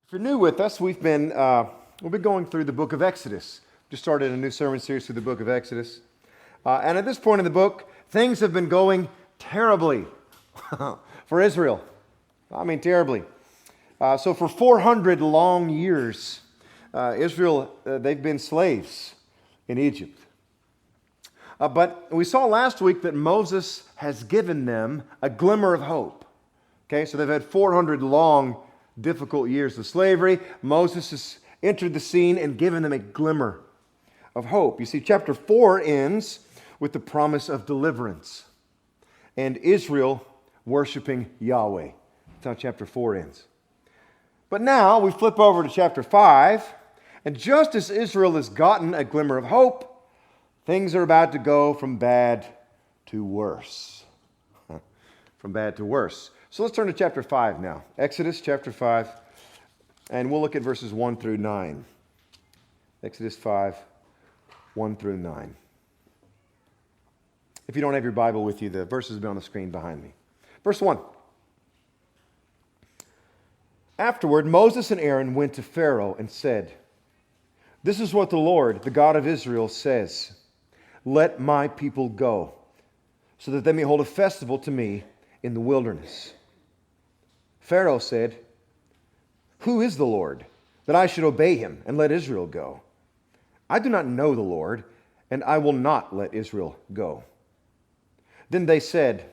If you're new with us, we've been going through the book of Exodus. Just started a new sermon series through the book of Exodus. And at this point in the book, things have been going terribly for Israel. I mean, terribly. So for 400 long years, Israel, they've been slaves in Egypt. But we saw last week that Moses has given them a glimmer of hope. Okay, so they've had 400 long, difficult years of slavery. Moses has entered the scene and given them a glimmer of hope. You see, chapter 4 ends with the promise of deliverance and Israel worshiping Yahweh. That's how chapter 4 ends. But now we flip over to chapter 5, and just as Israel has gotten a glimmer of hope, things are about to go from bad to worse. From bad to worse. So let's turn to chapter 5 now. Exodus chapter 5, and we'll look at verses 1 through 9. Exodus 5, 1 through 9. If you don't have your Bible with you, the verses will be on the screen behind me. Verse 1. Afterward, Moses and Aaron went to Pharaoh and said, "This is what the Lord, the God of Israel, says. Let my people go, so that they may hold a festival to me in the wilderness." Pharaoh said, "Who is the Lord, that I should obey him and let Israel go? I do not know the Lord, and I will not let Israel go." Then they said,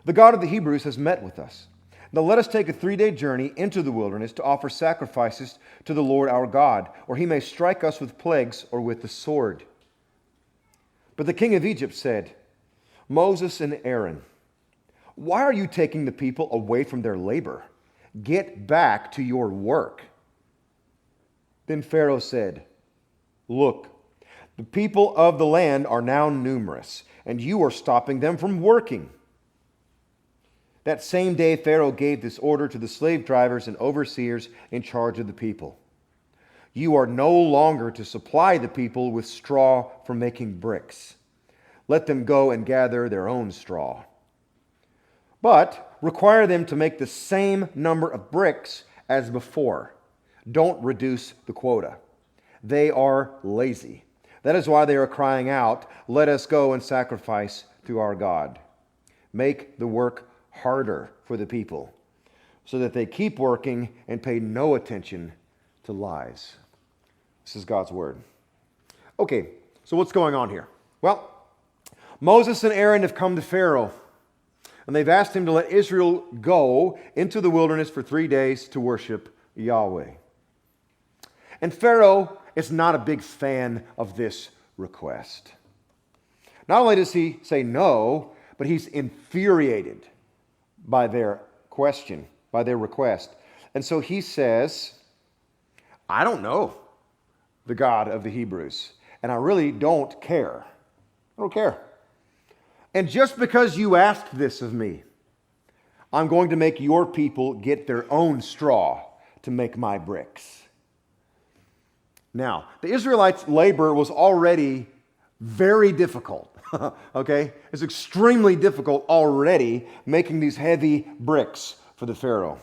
"The God of the Hebrews has met with us. Now let us take a 3-day journey into the wilderness to offer sacrifices to the Lord our God, or he may strike us with plagues or with the sword." But the king of Egypt said, "Moses and Aaron, why are you taking the people away from their labor? Get back to your work." Then Pharaoh said, "Look, the people of the land are now numerous, and you are stopping them from working." That same day, Pharaoh gave this order to the slave drivers and overseers in charge of the people: "You are no longer to supply the people with straw for making bricks. Let them go and gather their own straw. But require them to make the same number of bricks as before. Don't reduce the quota. They are lazy. That is why they are crying out, 'Let us go and sacrifice to our God.' Make the work harder for the people, so that they keep working and pay no attention to lies." This is God's word. Okay, so what's going on here? Well, Moses and Aaron have come to Pharaoh, and they've asked him to let Israel go into the wilderness for 3 days to worship Yahweh. And Pharaoh is not a big fan of this request. Not only does he say no, but he's infuriated by their question, by their request. And so he says, "I don't know the God of the Hebrews, and I really don't care. I don't care. And just because you asked this of me, I'm going to make your people get their own straw to make my bricks." Now, the Israelites' labor was already very difficult. Okay? It's extremely difficult already making these heavy bricks for the Pharaoh.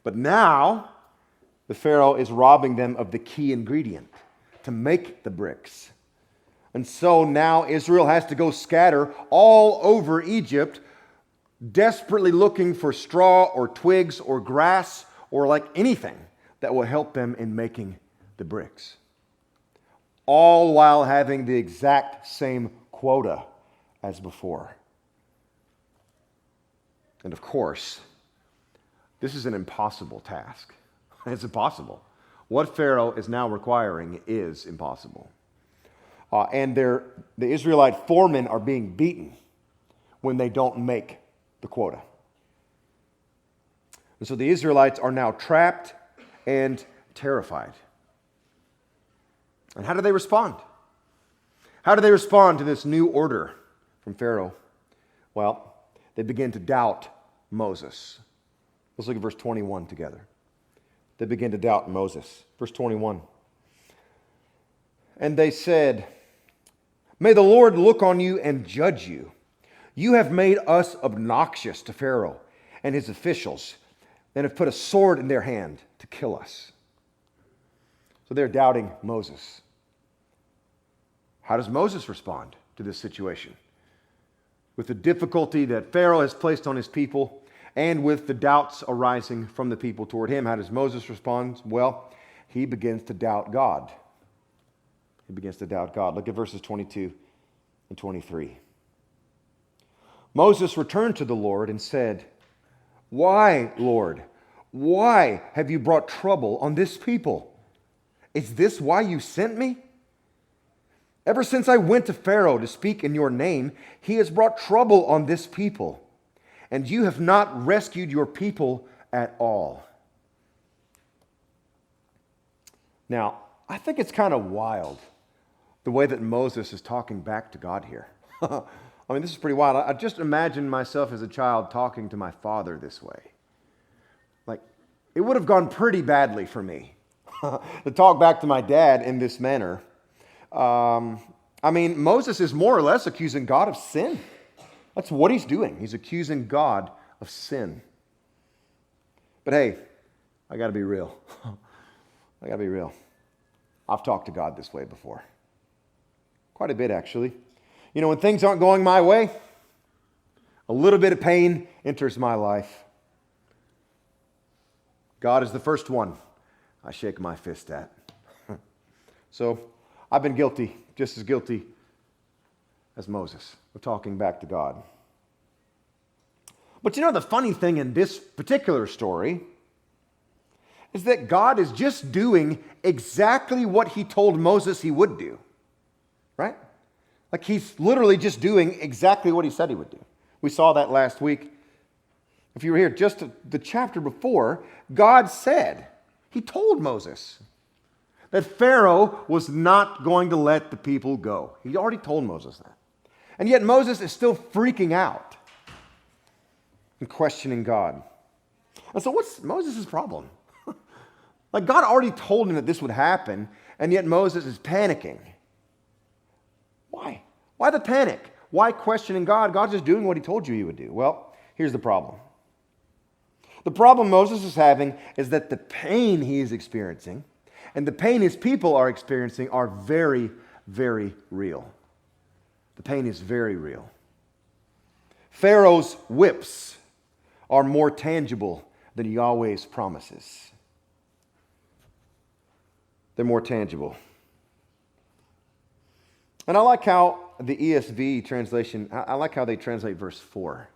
But now, the Pharaoh is robbing them of the key ingredient to make the bricks. And so now Israel has to go scatter all over Egypt, desperately looking for straw or twigs or grass or like anything that will help them in making the bricks. All while having the exact same quota as before. And of course, this is an impossible task. It's impossible. What Pharaoh is now requiring is impossible. And the Israelite foremen are being beaten when they don't make the quota. And so the Israelites are now trapped and terrified. And how do they respond? How do they respond to this new order from Pharaoh? Well, they begin to doubt Moses. Let's look at verse 21 together. They begin to doubt Moses. Verse 21. And they said, "May the Lord look on you and judge you. You have made us obnoxious to Pharaoh and his officials. and have put a sword in their hand to kill us. So they're doubting Moses. How does Moses respond to this situation? With the difficulty that Pharaoh has placed on his people and with the doubts arising from the people toward him, how does Moses respond? Well, he begins to doubt God. He begins to doubt God. Look at verses 22 and 23. Moses returned to the Lord and said, "Why, Lord? Why have you brought trouble on this people? Is this why you sent me? Ever since I went to Pharaoh to speak in your name, he has brought trouble on this people, and you have not rescued your people at all." Now, I think it's kind of wild the way that Moses is talking back to God here. I mean, this is pretty wild. I just imagine myself as a child talking to my father this way. Like, it would have gone pretty badly for me to talk back to my dad in this manner. I mean, Moses is more or less accusing God of sin. That's what he's doing. He's accusing God of sin. But hey, I got to be real. I got to be real. I've talked to God this way before. Quite a bit, actually. You know, when things aren't going my way, a little bit of pain enters my life. God is the first one I shake my fist at. So I've been guilty, just as guilty as Moses, of talking back to God. But you know, the funny thing in this particular story is that God is just doing exactly what he told Moses he would do, right? Like he's literally just doing exactly what he said he would do. We saw that last week. If you were here, just the chapter before, God said, he told Moses that Pharaoh was not going to let the people go. He already told Moses that. And yet Moses is still freaking out and questioning God. And so what's Moses' problem? Like God already told him that this would happen, and yet Moses is panicking. Why? Why the panic? Why questioning God? God's just doing what he told you he would do. Well, here's the problem. The problem Moses is having is that the pain he is experiencing and the pain his people are experiencing are very, very real. The pain is very real. Pharaoh's whips are more tangible than Yahweh's promises. They're more tangible. And I like how the ESV translation, I like how they translate verse 4.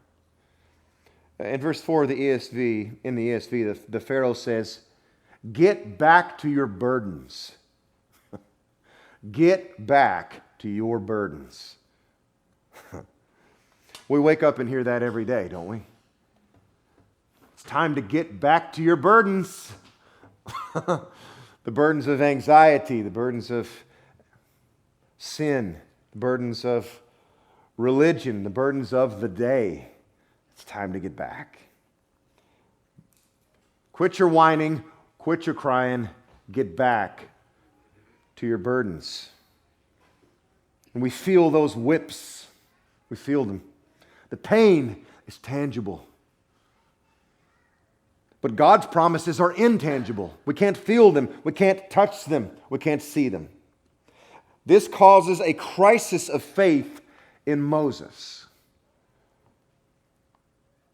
In verse 4 of the ESV, in the ESV, the Pharaoh says, "Get back to your burdens." Get back to your burdens. We wake up and hear that every day, don't we? It's time to get back to your burdens. The burdens of anxiety, the burdens of sin, the burdens of religion, the burdens of the day. It's time to get back. Quit your whining, quit your crying, get back to your burdens. And we feel those whips. We feel them. The pain is tangible. But God's promises are intangible. We can't feel them. We can't touch them. We can't see them. This causes a crisis of faith in Moses.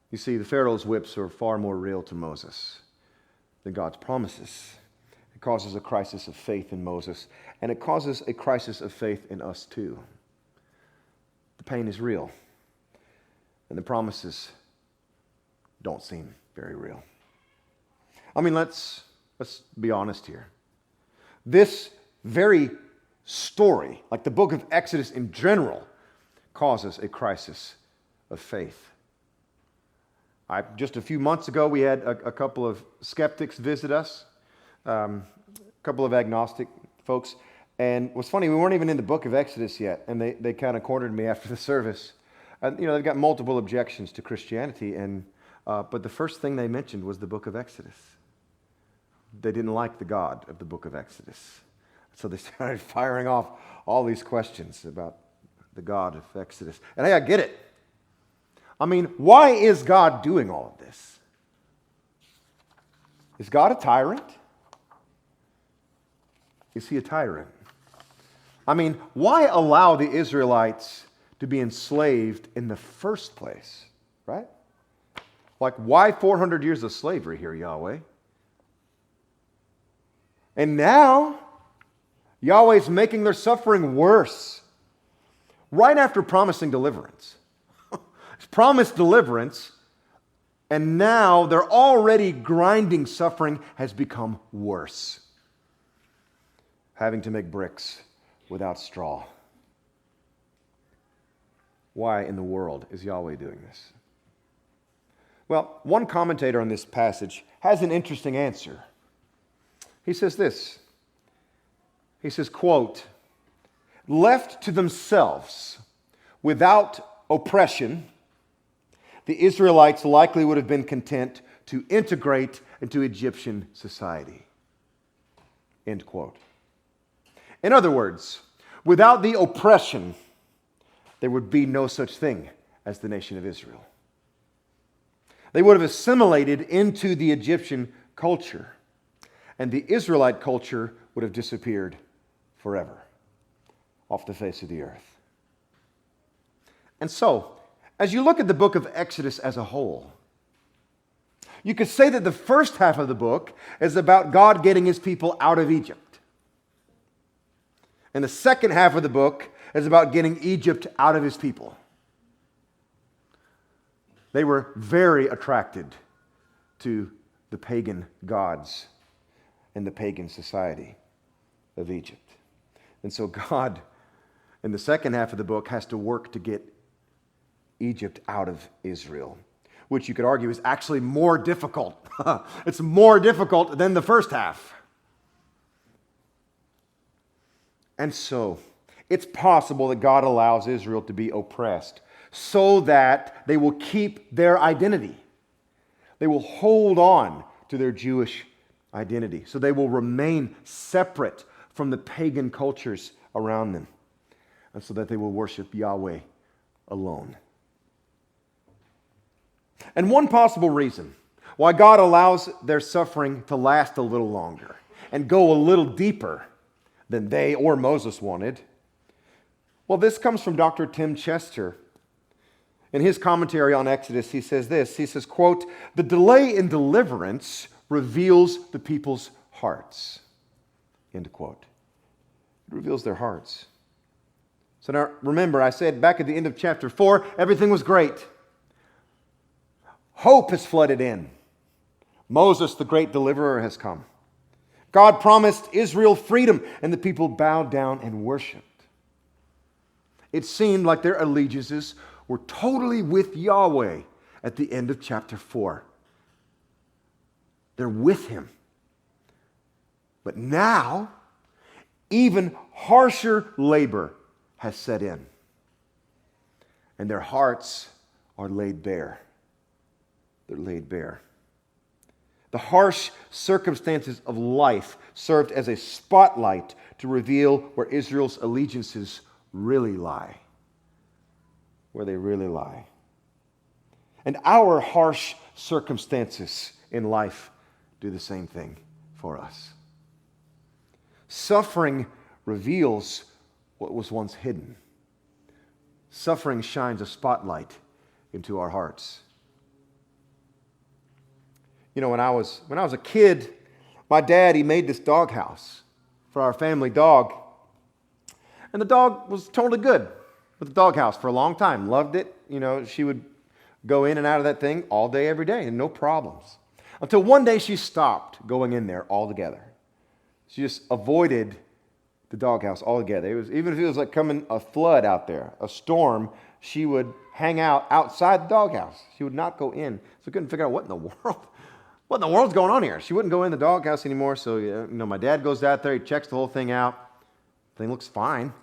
You see, the Pharaoh's whips are far more real to Moses than God's promises. It causes a crisis of faith in Moses, and it causes a crisis of faith in us too. The pain is real, and the promises don't seem very real. I mean, let's be honest here. This very story, like the book of Exodus in general, causes a crisis of faith. Just a few months ago, we had a couple of skeptics visit us, a couple of agnostic folks. And what's funny, we weren't even in the book of Exodus yet, and they kind of cornered me after the service. They've got multiple objections to Christianity, but the first thing they mentioned was the book of Exodus. They didn't like the God of the book of Exodus. So they started firing off all these questions about the God of Exodus. And hey, I get it. I mean, why is God doing all of this? Is God a tyrant? Is he a tyrant? I mean, why allow the Israelites to be enslaved in the first place, right? Like, why 400 years of slavery here, Yahweh? And now, Yahweh's making their suffering worse. Right after promising deliverance. He's promised deliverance, and now their already grinding suffering has become worse. Having to make bricks without straw. Why in the world is Yahweh doing this? Well, one commentator on this passage has an interesting answer. He says this. He says, quote, left to themselves without oppression, the Israelites likely would have been content to integrate into Egyptian society. End quote. In other words, without the oppression, there would be no such thing as the nation of Israel. They would have assimilated into the Egyptian culture, and the Israelite culture would have disappeared forever off the face of the earth. And so, as you look at the book of Exodus as a whole, you could say that the first half of the book is about God getting his people out of Egypt. And the second half of the book is about getting Egypt out of his people. They were very attracted to the pagan gods and the pagan society of Egypt. And so God, in the second half of the book, has to work to get Egypt out of Israel, which you could argue is actually more difficult. It's more difficult than the first half. And so, it's possible that God allows Israel to be oppressed so that they will keep their identity. They will hold on to their Jewish identity. So they will remain separate from the pagan cultures around them. And so that they will worship Yahweh alone. And one possible reason why God allows their suffering to last a little longer and go a little deeper than they or Moses wanted, well, this comes from Dr. Tim Chester. In his commentary on Exodus, he says this. He says, quote, the delay in deliverance reveals the people's hearts. End quote. It reveals their hearts. So now, remember, I said back at the end of chapter 4, everything was great. Hope has flooded in. Moses, the great deliverer, has come. God promised Israel freedom, and the people bowed down and worshiped. It seemed like their allegiances were totally with Yahweh at the end of chapter 4. They're with him. But now, even harsher labor has set in. And their hearts are laid bare. They're laid bare. The harsh circumstances of life served as a spotlight to reveal where Israel's allegiances really lie. Where they really lie. And our harsh circumstances in life do the same thing for us. Suffering reveals what was once hidden. Suffering shines a spotlight into our hearts. You know, when I was a kid, my dad, he made this doghouse for our family dog. And the dog was totally good with the doghouse for a long time. Loved it. You know, she would go in and out of that thing all day, every day, and no problems. Until one day she stopped going in there altogether. She just avoided the doghouse altogether. It was, even if it was like coming a flood out there, a storm, she would hang out outside the doghouse. She would not go in. So I couldn't figure out what in the world's going on here. She wouldn't go in the doghouse anymore. So, you know, my dad goes out there, he checks the whole thing out. Thing looks fine.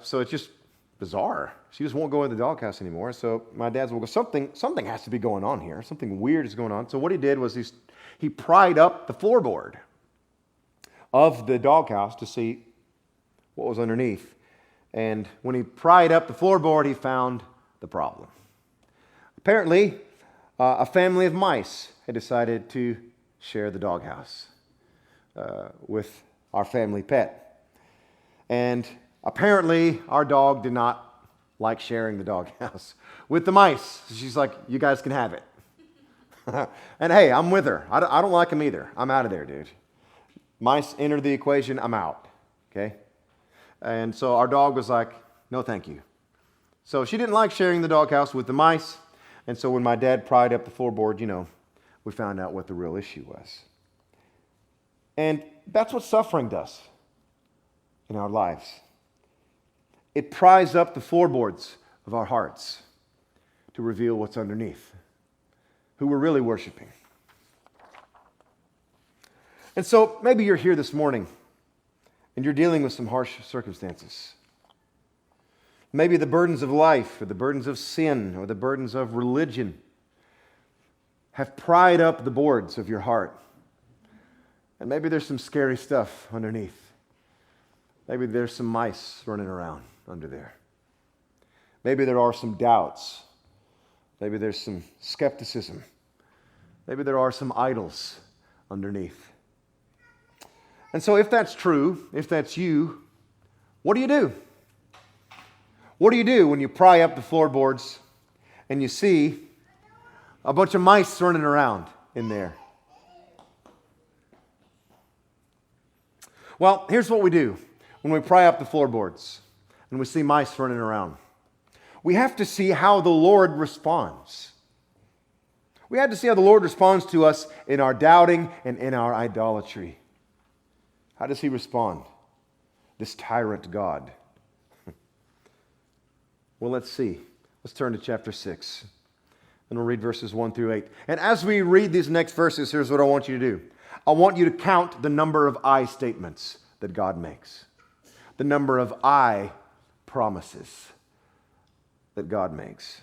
So it's just bizarre. She just won't go in the doghouse anymore. So my dad's will go, something has to be going on here. Something weird is going on. So what he did was he pried up the floorboard of the doghouse to see what was underneath. And when he pried up the floorboard, he found the problem. Apparently, a family of mice had decided to share the doghouse with our family pet. And apparently, our dog did not like sharing the doghouse with the mice. She's like, you guys can have it. And hey, I'm with her. I don't like them either. I'm out of there, dude. Mice enter the equation, I'm out. Okay? And so our dog was like, no, thank you. So she didn't like sharing the doghouse with the mice. And so when my dad pried up the floorboard, we found out what the real issue was. And that's what suffering does in our lives. It pries up the floorboards of our hearts to reveal what's underneath, who we're really worshiping. And so maybe you're here this morning and you're dealing with some harsh circumstances. Maybe the burdens of life or the burdens of sin or the burdens of religion have pried up the boards of your heart. And maybe there's some scary stuff underneath. Maybe there's some mice running around under there. Maybe there are some doubts. Maybe there's some skepticism. Maybe there are some idols underneath. And so if that's true, if that's you, what do you do? What do you do when you pry up the floorboards and you see a bunch of mice running around in there? Well, here's what we do when we pry up the floorboards and we see mice running around. We have to see how the Lord responds. We have to see how the Lord responds to us in our doubting and in our idolatry. How does He respond? This tyrant God. Well, let's see. Let's turn to chapter 6. And we'll read verses 1 through 8. And as we read these next verses, here's what I want you to do. I want you to count the number of I statements that God makes. The number of I promises that God makes.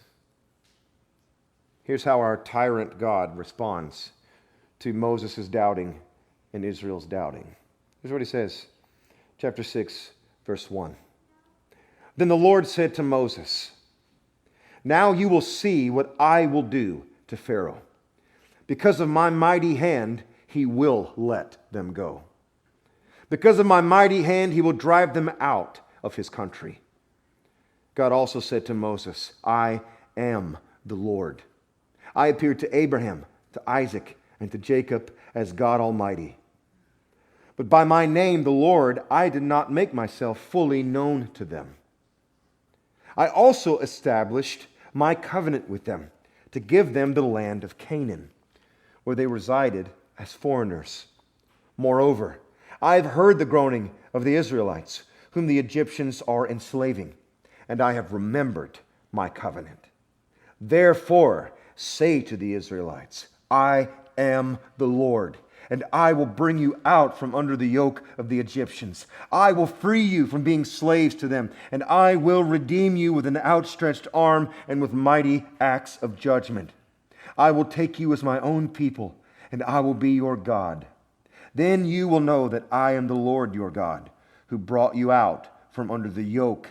Here's how our tyrant God responds to Moses' doubting and Israel's doubting. Here's what he says. Chapter 6, verse 1. Then the Lord said to Moses, now you will see what I will do to Pharaoh. Because of my mighty hand, he will let them go. Because of my mighty hand, he will drive them out of his country. God also said to Moses, I am the Lord. I appeared to Abraham, to Isaac, and to Jacob as God Almighty. But by my name, the Lord, I did not make myself fully known to them. I also established my covenant with them to give them the land of Canaan, where they resided as foreigners. Moreover, I have heard the groaning of the Israelites, whom the Egyptians are enslaving, and I have remembered my covenant. Therefore, say to the Israelites, I am the Lord, and I will bring you out from under the yoke of the Egyptians. I will free you from being slaves to them, and I will redeem you with an outstretched arm and with mighty acts of judgment. I will take you as my own people, and I will be your God. Then you will know that I am the Lord your God, who brought you out from under the yoke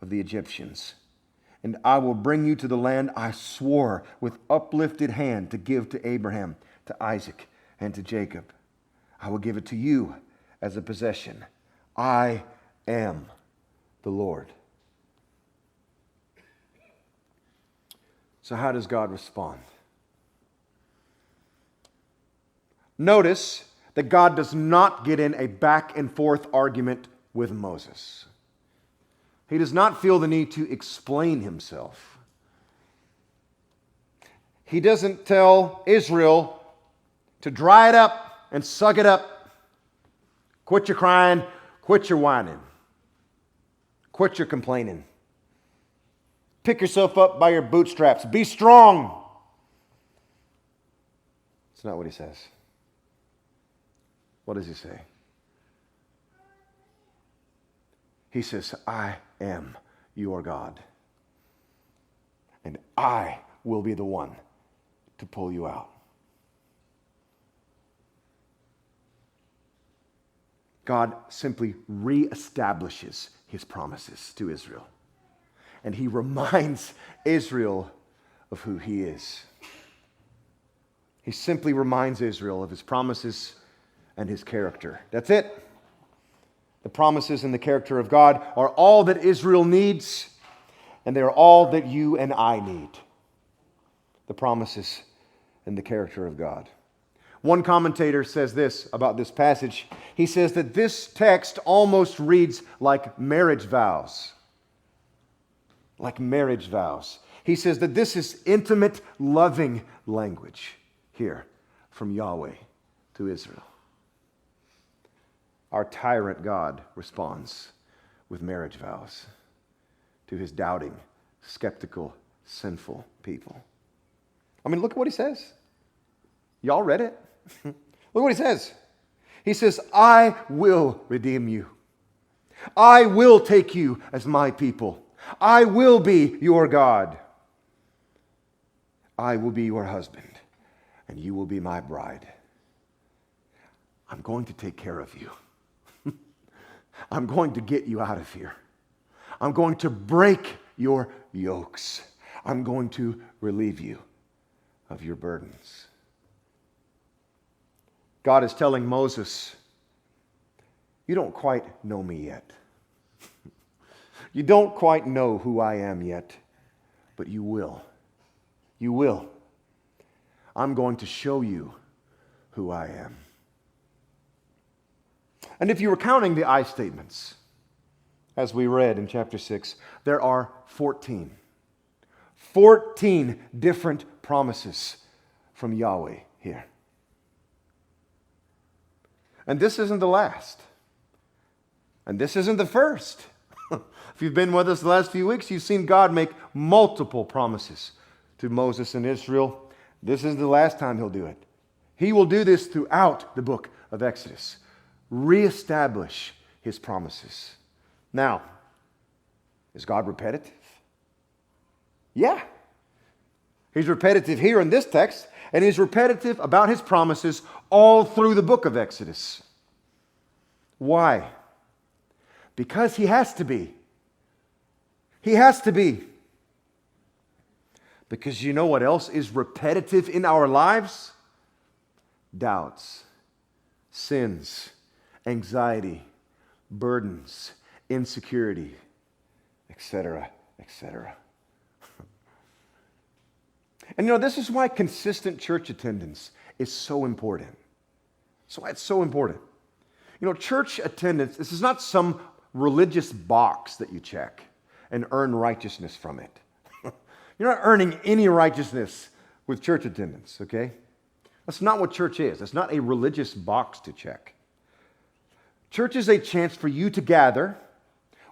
of the Egyptians. And I will bring you to the land I swore with uplifted hand to give to Abraham, to Isaac, and to Jacob. I will give it to you as a possession. I am the Lord. So how does God respond? Notice that God does not get in a back and forth argument with Moses. He does not feel the need to explain himself. He doesn't tell Israel to dry it up and suck it up. Quit your crying, quit your whining, quit your complaining. Pick yourself up by your bootstraps. Be strong. It's not what he says. What does he say? He says, I am your God, and I will be the one to pull you out. God simply reestablishes his promises to Israel, and he reminds Israel of who he is. He simply reminds Israel of his promises and his character. That's it. The promises and the character of God are all that Israel needs, and they are all that you and I need. The promises and the character of God. One commentator says this about this passage. He says that this text almost reads like marriage vows. Like marriage vows. He says that this is intimate, loving language here from Yahweh to Israel. Our tyrant God responds with marriage vows to his doubting, skeptical, sinful people. I mean, look at what he says. Y'all read it? Look what he says. He says, I will redeem you. I will take you as my people. I will be your God. I will be your husband, and you will be my bride. I'm going to take care of you. I'm going to get you out of here. I'm going to break your yokes. I'm going to relieve you of your burdens. God is telling Moses, you don't quite know me yet. You don't quite know who I am yet, but you will. You will. I'm going to show you who I am. And if you were counting the I statements, as we read in chapter 6, there are 14. 14 different promises from Yahweh here. And this isn't the last. And this isn't the first. If you've been with us the last few weeks, you've seen God make multiple promises to Moses and Israel. This is the last time he'll do it. He will do this throughout the book of Exodus. Reestablish his promises. Now, is God repetitive? Yeah. He's repetitive here in this text, and he's repetitive about his promises all through the book of Exodus. Why? Because he has to be. He has to be. Because you know what else is repetitive in our lives? Doubts, sins, anxiety, burdens, insecurity, etc., etc. And you know, this is why consistent church attendance is so important. That's why it's so important. You know, church attendance, this is not some religious box that you check and earn righteousness from it. You're not earning any righteousness with church attendance, okay? That's not what church is. It's not a religious box to check. Church is a chance for you to gather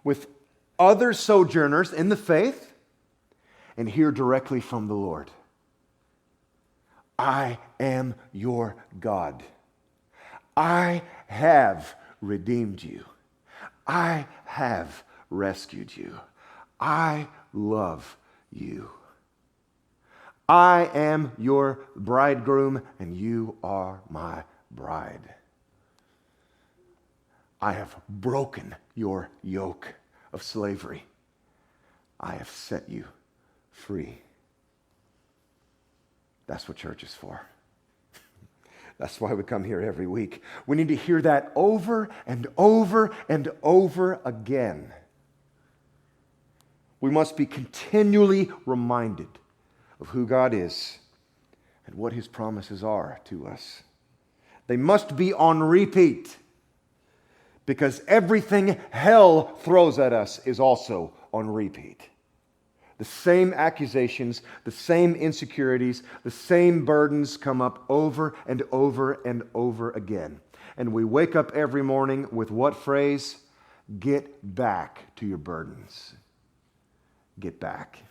with other sojourners in the faith and hear directly from the Lord. I am your God. I have redeemed you. I have rescued you. I love you. I am your bridegroom, and you are my bride. I have broken your yoke of slavery. I have set you free. That's what church is for. That's why we come here every week. We need to hear that over and over and over again. We must be continually reminded of who God is and what his promises are to us. They must be on repeat, because everything hell throws at us is also on repeat. The same accusations, the same insecurities, the same burdens come up over and over and over again. And we wake up every morning with what phrase? Get back to your burdens. Get back.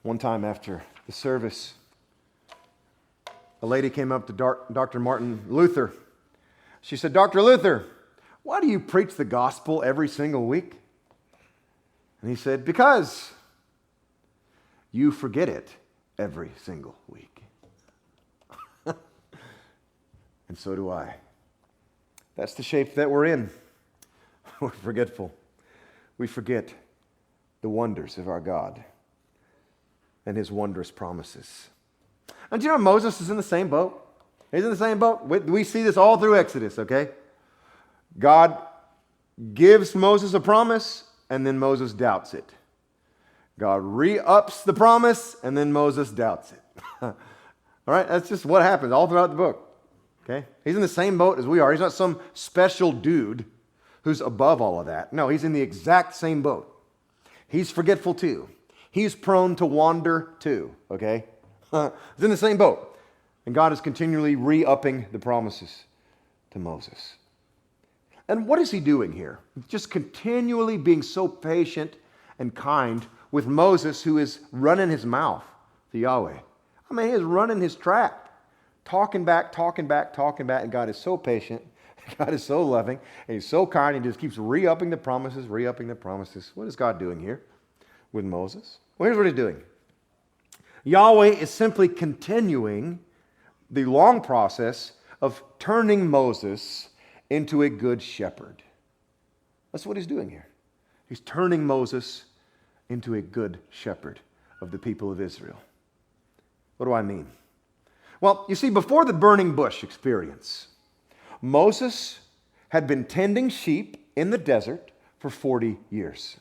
One time after the service, a lady came up to Dr. Martin Luther. She said, Dr. Luther, why do you preach the gospel every single week? And he said, because you forget it every single week. And so do I. That's the shape that we're in. We're forgetful. We forget the wonders of our God. and his wondrous promises. And do you know Moses is in the same boat? He's in the same boat. We see this all through Exodus, okay? God gives Moses a promise, and then Moses doubts it. God re-ups the promise, and then Moses doubts it. All right? That's just what happens all throughout the book. Okay? He's in the same boat as we are. He's not some special dude who's above all of that. No, he's in the exact same boat. He's forgetful too. He's prone to wander too, okay? He's in the same boat. And God is continually re-upping the promises to Moses. And what is he doing here? Just continually being so patient and kind with Moses, who is running his mouth to Yahweh. I mean, he is running his trap, talking back, and God is so patient. God is so loving, and he's so kind, and he just keeps re-upping the promises. What is God doing here with Moses? Well, here's what he's doing. Yahweh is simply continuing the long process of turning Moses into a good shepherd. That's what he's doing here. He's turning Moses into a good shepherd of the people of Israel. What do I mean? Well, you see, before the burning bush experience, Moses had been tending sheep in the desert for 40 years.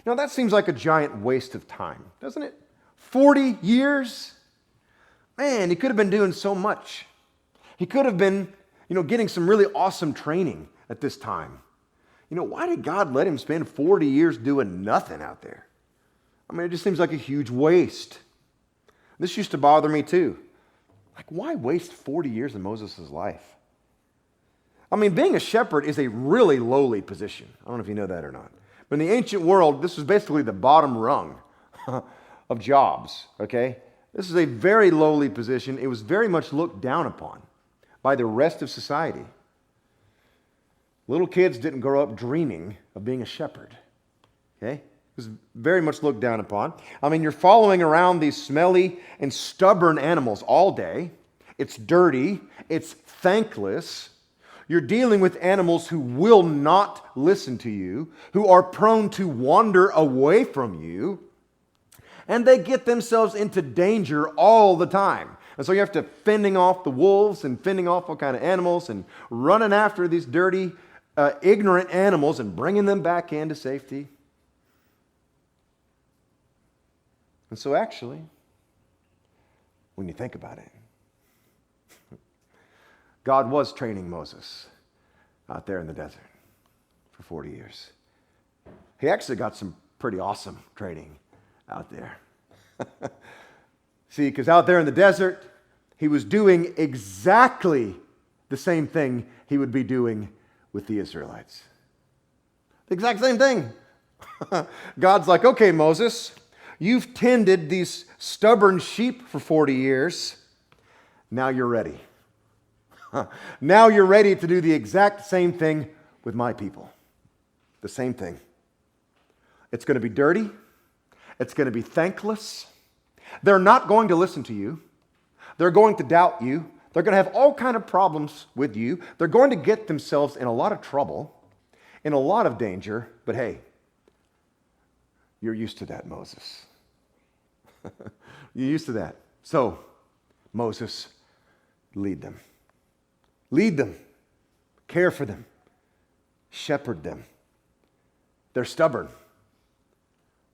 Now, that seems like a giant waste of time, doesn't it? 40 years? Man, he could have been doing so much. He could have been, getting some really awesome training at this time. Why did God let him spend 40 years doing nothing out there? I mean, it just seems like a huge waste. This used to bother me too. Like, why waste 40 years in Moses' life? I mean, being a shepherd is a really lowly position. I don't know if you know that or not. But in the ancient world, this was basically the bottom rung of jobs, okay? This is a very lowly position. It was very much looked down upon by the rest of society. Little kids didn't grow up dreaming of being a shepherd, okay? It was very much looked down upon. I mean, you're following around these smelly and stubborn animals all day. It's dirty. It's thankless. You're dealing with animals who will not listen to you, who are prone to wander away from you, and they get themselves into danger all the time. And so you have to fending off the wolves and fending off all kind of animals and running after these dirty, ignorant animals and bringing them back into safety. And so actually, when you think about it, God was training Moses out there in the desert for 40 years. He actually got some pretty awesome training out there. See, because out there in the desert, he was doing exactly the same thing he would be doing with the Israelites. The exact same thing. God's like, okay, Moses, you've tended these stubborn sheep for 40 years. Now you're ready. Now you're ready to do the exact same thing with my people. The same thing. It's going to be dirty. It's going to be thankless. They're not going to listen to you. They're going to doubt you. They're going to have all kinds of problems with you. They're going to get themselves in a lot of trouble, in a lot of danger. But hey, you're used to that, Moses. You're used to that. So, Moses, lead them. Lead them. Care for them. Shepherd them. They're stubborn.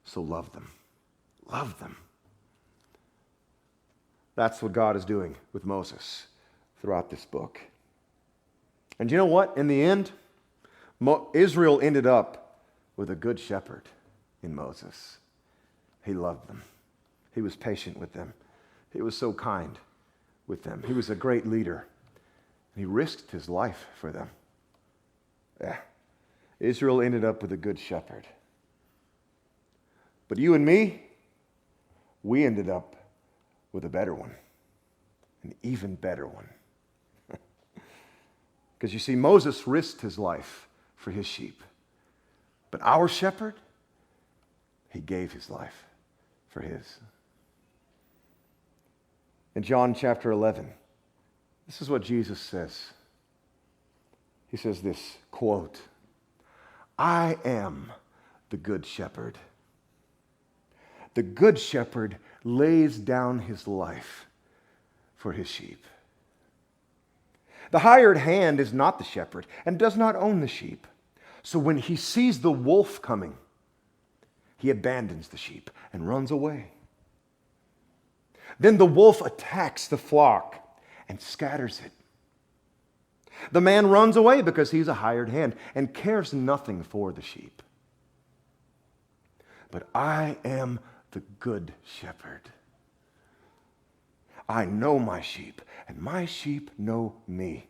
So love them. Love them. That's what God is doing with Moses throughout this book. And you know what? In the end, Israel ended up with a good shepherd in Moses. He loved them. He was patient with them. He was so kind with them. He was a great leader. He risked his life for them. Yeah. Israel ended up with a good shepherd. But you and me, we ended up with a better one. An even better one. Because you see, Moses risked his life for his sheep. But our shepherd, he gave his life for his. In John chapter 11, this is what Jesus says. He says this, quote, "I am the good shepherd. The good shepherd lays down his life for his sheep. The hired hand is not the shepherd and does not own the sheep. So when he sees the wolf coming, he abandons the sheep and runs away. Then the wolf attacks the flock and scatters it. The man runs away because he's a hired hand and cares nothing for the sheep. But I am the good shepherd. I know my sheep, and my sheep know me.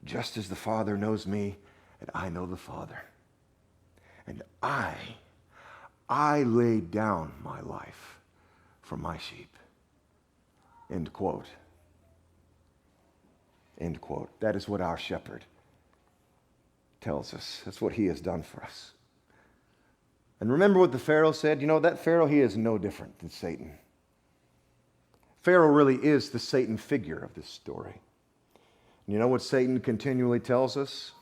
Just as the Father knows me, and I know the Father. And I lay down my life for my sheep. End quote. End quote. That is what our shepherd tells us. That's what he has done for us. And remember what the Pharaoh said? You know, that Pharaoh, he is no different than Satan. Pharaoh really is the Satan figure of this story. You know what Satan continually tells us?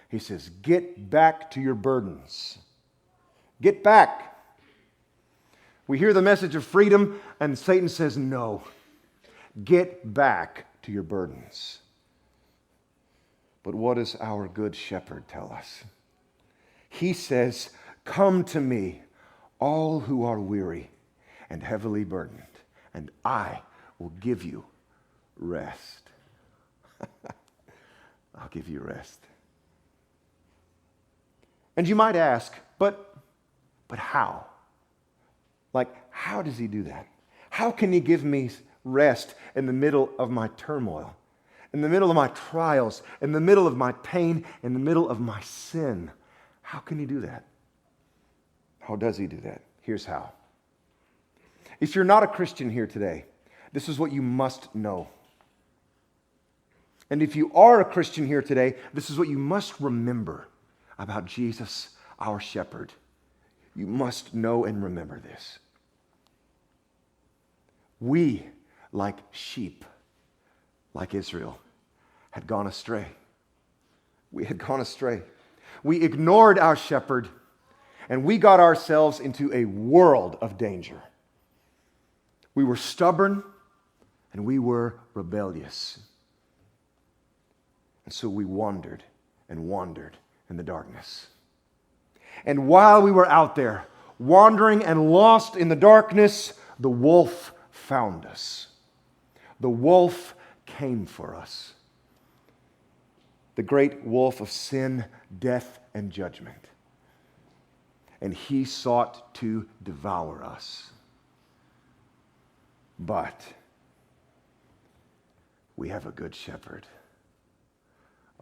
He says, get back to your burdens. Get back. We hear the message of freedom, and Satan says, no. Get back to your burdens. But what does our good shepherd tell us? He says, come to me, all who are weary and heavily burdened, and I will give you rest. I'll give you rest. And you might ask, but how? Like, how does he do that? How can he give me rest in the middle of my turmoil, in the middle of my trials, in the middle of my pain, in the middle of my sin? How can he do that? How does he do that? Here's how. If you're not a Christian here today, this is what you must know. And if you are a Christian here today, this is what you must remember about Jesus, our shepherd. You must know and remember this. We, like sheep, like Israel, had gone astray. We had gone astray. We ignored our shepherd, and we got ourselves into a world of danger. We were stubborn, and we were rebellious. And so we wandered and wandered in the darkness. And while we were out there, wandering and lost in the darkness, the wolf found us. The wolf came for us. The great wolf of sin, death, and judgment. And he sought to devour us. But we have a good shepherd.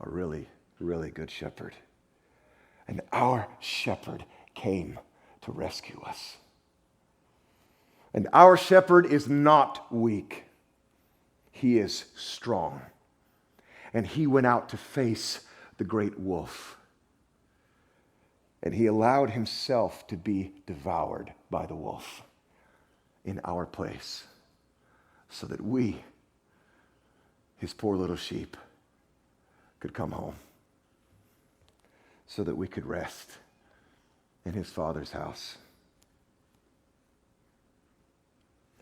A really, really good shepherd. And our shepherd came to rescue us. And our shepherd is not weak. He is strong. And he went out to face the great wolf. And he allowed himself to be devoured by the wolf in our place, so that we, his poor little sheep, could come home, so that we could rest in his Father's house.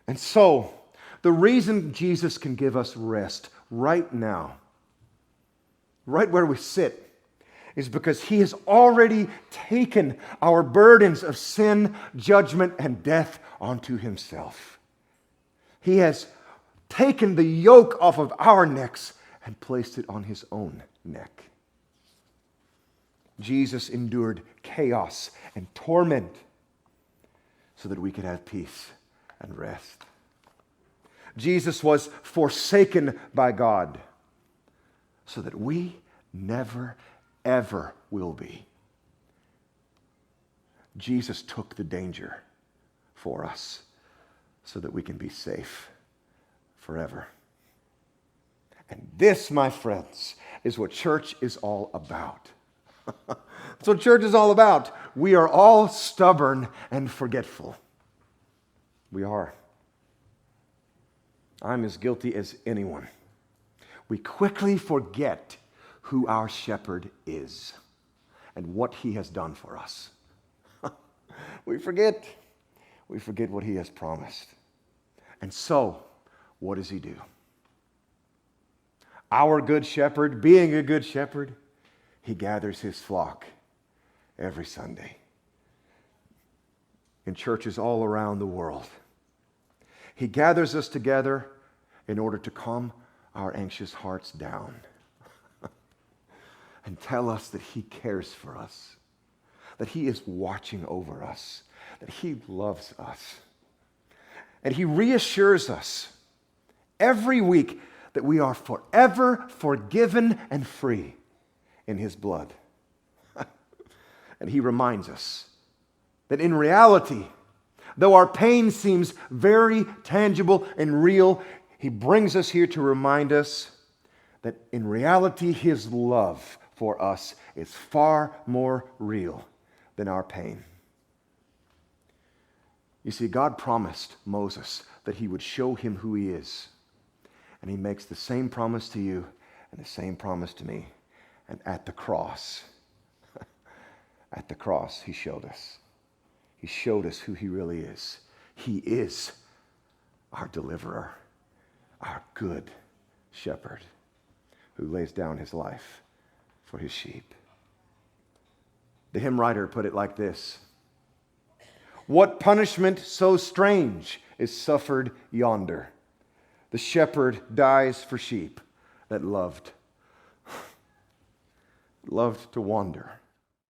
And so, the reason Jesus can give us rest right now, right where we sit, is because he has already taken our burdens of sin, judgment, and death onto himself. He has taken the yoke off of our necks and placed it on his own neck. Jesus endured chaos and torment so that we could have peace and rest. Jesus was forsaken by God so that we never, ever will be. Jesus took the danger for us so that we can be safe forever. And this, my friends, is what church is all about. That's what church is all about. We are all stubborn and forgetful. We are. I'm as guilty as anyone. We quickly forget who our shepherd is and what he has done for us. We forget. We forget what he has promised. And so, what does he do? Our good shepherd, being a good shepherd, he gathers his flock every Sunday in churches all around the world. He gathers us together in order to calm our anxious hearts down and tell us that he cares for us, that he is watching over us, that he loves us. And he reassures us every week that we are forever forgiven and free in his blood. And he reminds us that in reality, though our pain seems very tangible and real, he brings us here to remind us that in reality, his love for us is far more real than our pain. You see, God promised Moses that he would show him who he is. And he makes the same promise to you and the same promise to me. And at the cross, he showed us. He showed us who he really is. He is our deliverer, our good shepherd who lays down his life for his sheep. The hymn writer put it like this: "What punishment so strange is suffered yonder? The shepherd dies for sheep that loved to wander